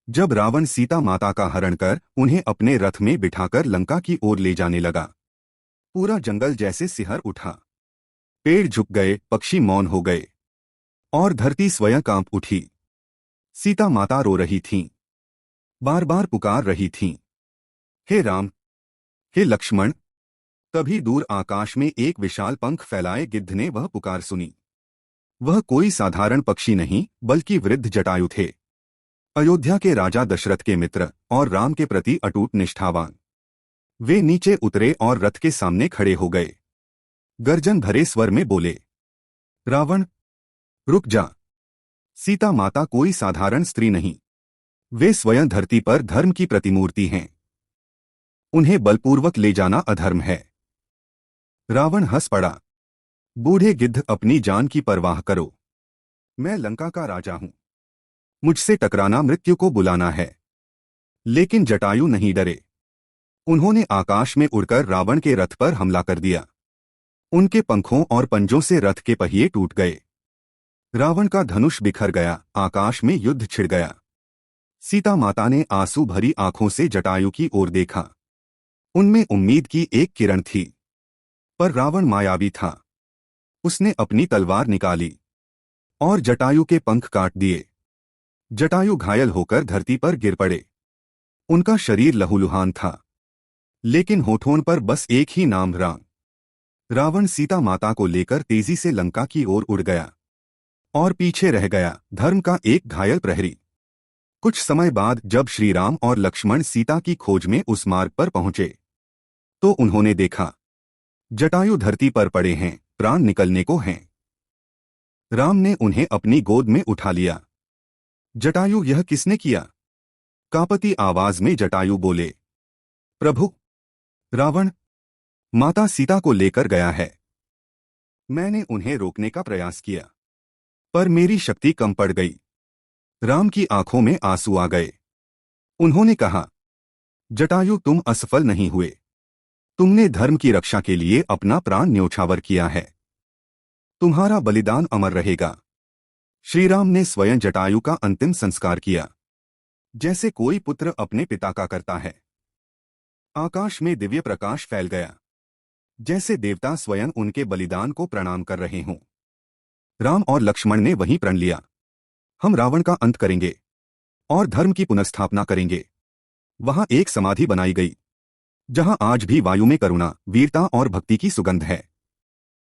जब रावण सीता माता का हरण कर उन्हें अपने रथ में बिठाकर लंका की ओर ले जाने लगा, पूरा जंगल जैसे सिहर उठा। पेड़ झुक गए, पक्षी मौन हो गए और धरती स्वयं कांप उठी। सीता माता रो रही थीं, बार बार पुकार रही थीं, हे राम, हे लक्ष्मण। तभी दूर आकाश में एक विशाल पंख फैलाए गिद्ध ने वह पुकार सुनी। वह कोई साधारण पक्षी नहीं बल्कि वृद्ध जटायु थे, अयोध्या के राजा दशरथ के मित्र और राम के प्रति अटूट निष्ठावान। वे नीचे उतरे और रथ के सामने खड़े हो गए। गर्जन भरे स्वर में बोले, रावण, रुक जा। सीता माता कोई साधारण स्त्री नहीं, वे स्वयं धरती पर धर्म की प्रतिमूर्ति हैं। उन्हें बलपूर्वक ले जाना अधर्म है। रावण हंस पड़ा, बूढ़े गिद्ध, अपनी जान की परवाह करो। मैं लंका का राजा हूं, मुझसे टकराना मृत्यु को बुलाना है। लेकिन जटायु नहीं डरे। उन्होंने आकाश में उड़कर रावण के रथ पर हमला कर दिया। उनके पंखों और पंजों से रथ के पहिए टूट गए। रावण का धनुष बिखर गया, आकाश में युद्ध छिड़ गया। सीता माता ने आंसू भरी आंखों से जटायु की ओर देखा। उनमें उम्मीद की एक किरण थी, पर रावण मायावी था। उसने अपनी तलवार निकाली और जटायु के पंख काट दिए। जटायु घायल होकर धरती पर गिर पड़े। उनका शरीर लहूलुहान था, लेकिन होठों पर बस एक ही नाम, राम। रावण सीता माता को लेकर तेजी से लंका की ओर उड़ गया और पीछे रह गया धर्म का एक घायल प्रहरी। कुछ समय बाद जब श्री राम और लक्ष्मण सीता की खोज में उस मार्ग पर पहुंचे, तो उन्होंने देखा जटायु धरती पर पड़े हैं, प्राण निकलने को हैं। राम ने उन्हें अपनी गोद में उठा लिया। जटायु, यह किसने किया? कांपती आवाज में जटायु बोले, प्रभु, रावण माता सीता को लेकर गया है। मैंने उन्हें रोकने का प्रयास किया, पर मेरी शक्ति कम पड़ गई। राम की आंखों में आंसू आ गए। उन्होंने कहा, जटायु, तुम असफल नहीं हुए। तुमने धर्म की रक्षा के लिए अपना प्राण न्योछावर किया है। तुम्हारा बलिदान अमर रहेगा। श्री राम ने स्वयं जटायु का अंतिम संस्कार किया, जैसे कोई पुत्र अपने पिता का करता है। आकाश में दिव्य प्रकाश फैल गया, जैसे देवता स्वयं उनके बलिदान को प्रणाम कर रहे हों। राम और लक्ष्मण ने वहीं प्रण लिया, हम रावण का अंत करेंगे और धर्म की पुनर्स्थापना करेंगे। वहां एक समाधि बनाई गई, जहां आज भी वायु में करुणा, वीरता और भक्ति की सुगंध है।